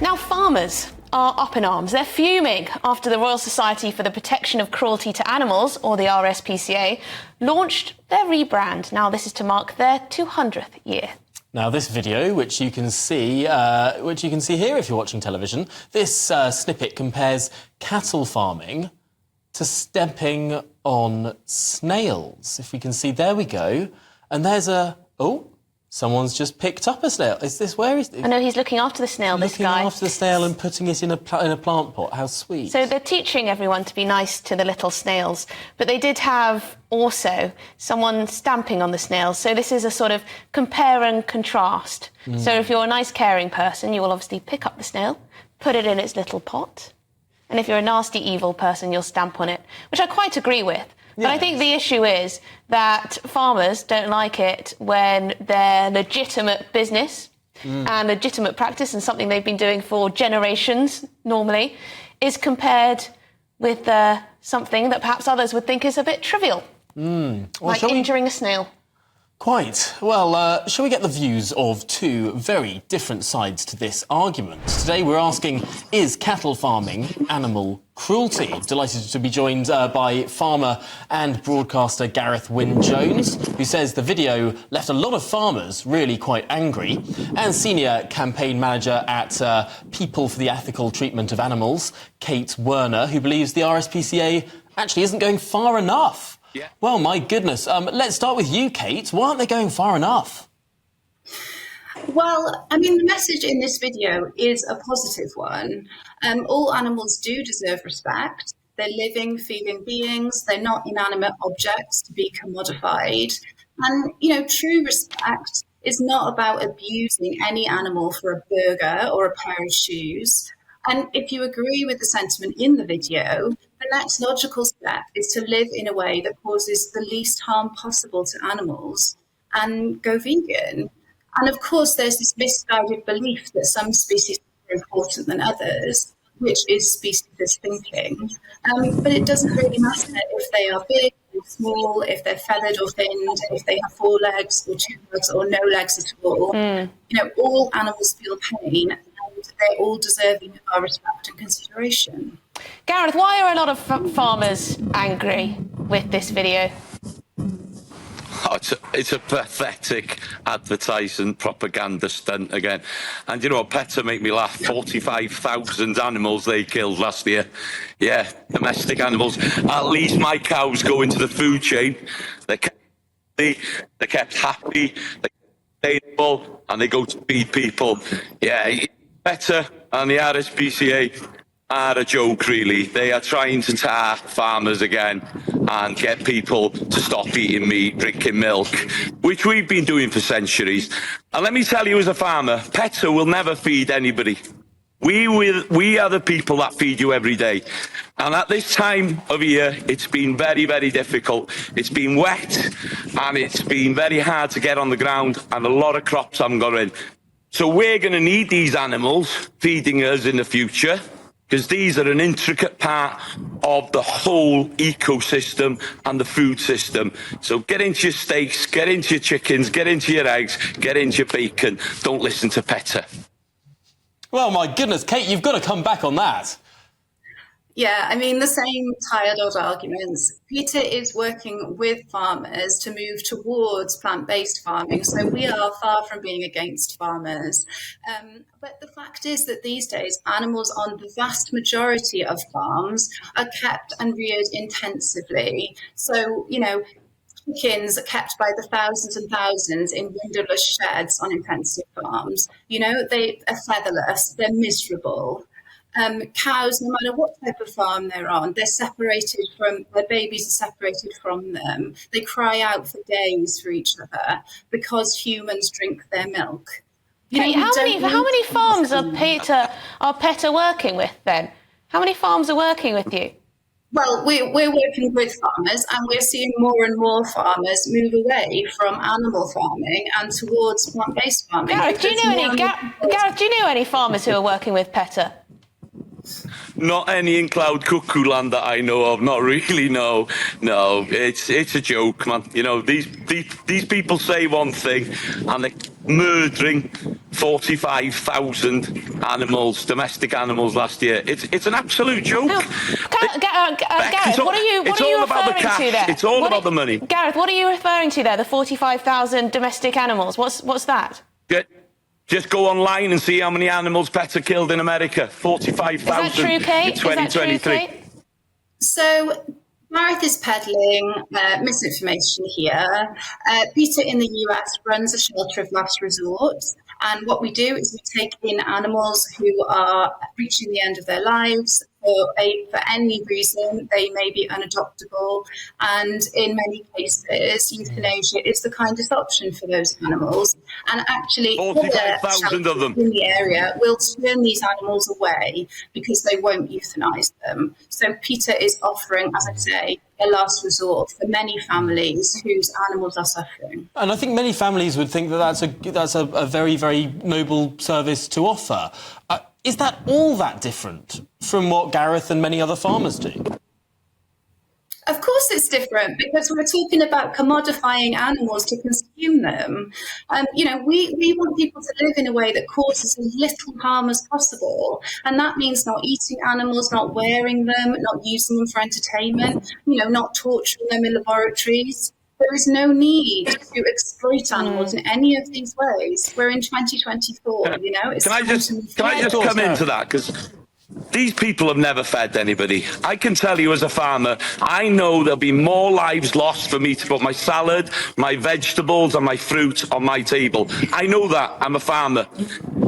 Now farmers are up in arms. They're fuming after the Royal Society for the Protection of Cruelty to Animals, or the RSPCA, launched their rebrand. Now this is to mark their 200th year. Now, this video, which you can see here if you're watching television, this snippet compares cattle farming to stepping on snails. If we can see, there we go. And there's someone's just picked up a snail. Is this where is? I know he's looking after the snail. This guy looking after the snail and putting it in a plant pot. How sweet! So they're teaching everyone to be nice to the little snails, but they did have also someone stamping on the snails. So this is a sort of compare and contrast. So if you're a nice, caring person, you will obviously pick up the snail, put it in its little pot, and if you're a nasty, evil person, you'll stamp on it, which I quite agree with. But I think the issue is that farmers don't like it when their legitimate business and legitimate practice and something they've been doing for generations, normally, is compared with something that perhaps others would think is a bit trivial, like injuring a snail. Quite. Well, shall we get the views of two very different sides to this argument? Today we're asking, is cattle farming animal cruelty? Delighted to be joined by farmer and broadcaster Gareth Wynne-Jones, who says the video left a lot of farmers really quite angry, and senior campaign manager at People for the Ethical Treatment of Animals, Kate Werner, who believes the RSPCA actually isn't going far enough. Yeah. Well, my goodness. Let's start with you, Kate. Why aren't they going far enough? Well, I mean, the message in this video is a positive one. All animals do deserve respect. They're living, feeling beings. They're not inanimate objects to be commodified. And, true respect is not about abusing any animal for a burger or a pair of shoes. And if you agree with the sentiment in the video, the next logical step is to live in a way that causes the least harm possible to animals and go vegan. And of course, there's this misguided belief that some species are more important than others, which is speciesist thinking. But it doesn't really matter if they are big or small, if they're feathered or finned, if they have 4 legs or 2 legs or no legs at all. All animals feel pain, and they're all deserving of our respect and consideration. Gareth, why are a lot of farmers angry with this video? Oh, it's a pathetic advertising propaganda stunt again. And peta make me laugh. 45,000 animals they killed last year. Yeah, domestic animals. At least my cows go into the food chain. They're kept happy, they're stable, and they go to feed people. Yeah, peta and the RSPCA are a joke, really. They are trying to tar farmers again and get people to stop eating meat, drinking milk, which we've been doing for centuries. And let me tell you, as a farmer, peta will never feed anybody. We are the people that feed you every day. And at this time of year, it's been very, very difficult. It's been wet and it's been very hard to get on the ground, and a lot of crops haven't got in. So we're going to need these animals feeding us in the future, because these are an intricate part of the whole ecosystem and the food system. So get into your steaks, get into your chickens, get into your eggs, get into your bacon. Don't listen to peta. Well, my goodness, Kate, you've got to come back on that. Yeah, I mean, the same tired old arguments. PETA is working with farmers to move towards plant-based farming, so we are far from being against farmers. But the fact is that these days, animals on the vast majority of farms are kept and reared intensively. So, chickens are kept by the thousands and thousands in windowless sheds on intensive farms. They are featherless, they're miserable. Cows, no matter what type of farm they're on, their babies are separated from them. They cry out for days for each other because humans drink their milk. How many farms are PETA working with then? How many farms are working with you? Well, we're working with farmers, and we're seeing more and more farmers move away from animal farming and towards plant-based farming. Gareth, do you know any farmers who are working with PETA? Not any in Cloud Cuckoo Land that I know of. Not really. No. It's a joke, man. These people say one thing and they murdering 45,000 animals, domestic animals last year. It's an absolute joke. No. Gareth, what are you about the referring cash. to there? It's all about the money. Gareth, what are you referring to there? The 45,000 domestic animals. What's that? Just go online and see how many animals pets are killed in America. 45,000 Is that true, Kate? in 2023. Is that true, Kate? So Gareth is peddling misinformation here. PETA in the US runs a shelter of last resort. And what we do is we take in animals who are reaching the end of their lives. For any reason, they may be unadoptable. And in many cases, euthanasia is the kindest option for those animals. And actually, 45,000 of them in the area will turn these animals away because they won't euthanize them. So PETA is offering, as I say, a last resort for many families whose animals are suffering. And I think many families would think that that's a very, very noble service to offer. Is that all that different from what Gareth and many other farmers do? Of course it's different, because we're talking about commodifying animals to consume them. We want people to live in a way that causes as little harm as possible. And that means not eating animals, not wearing them, not using them for entertainment, not torturing them in laboratories. There is no need to exploit animals in any of these ways. We're in 2024, Can I just come into that? Because these people have never fed anybody. I can tell you as a farmer, I know there'll be more lives lost for me to put my salad, my vegetables and my fruit on my table. I know that. I'm a farmer.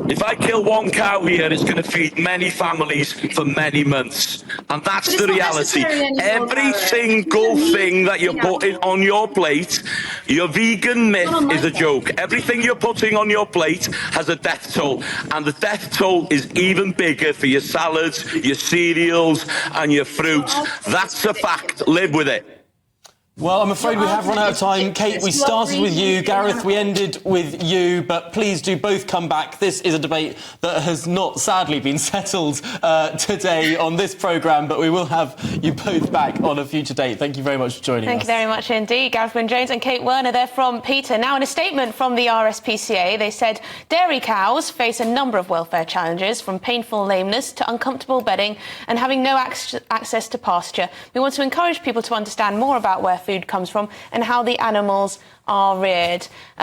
If I kill one cow here, it's going to feed many families for many months. And that's the reality. Every single thing that you're putting on your plate, your vegan myth is a joke. Everything you're putting on your plate has a death toll. And the death toll is even bigger for your salads, your cereals and your fruit. That's a fact. Live with it. Well, I'm afraid we have run out of time. Kate, we started with you. Gareth, we ended with you. But please do both come back. This is a debate that has not, sadly, been settled today on this programme, but we will have you both back on a future date. Thank you very much for joining us. Thank you very much indeed. Gareth Wyn-Jones and Kate Werner, they're from PETA. Now, in a statement from the RSPCA, they said dairy cows face a number of welfare challenges, from painful lameness to uncomfortable bedding and having no access to pasture. We want to encourage people to understand more about where food comes from and how the animals are reared.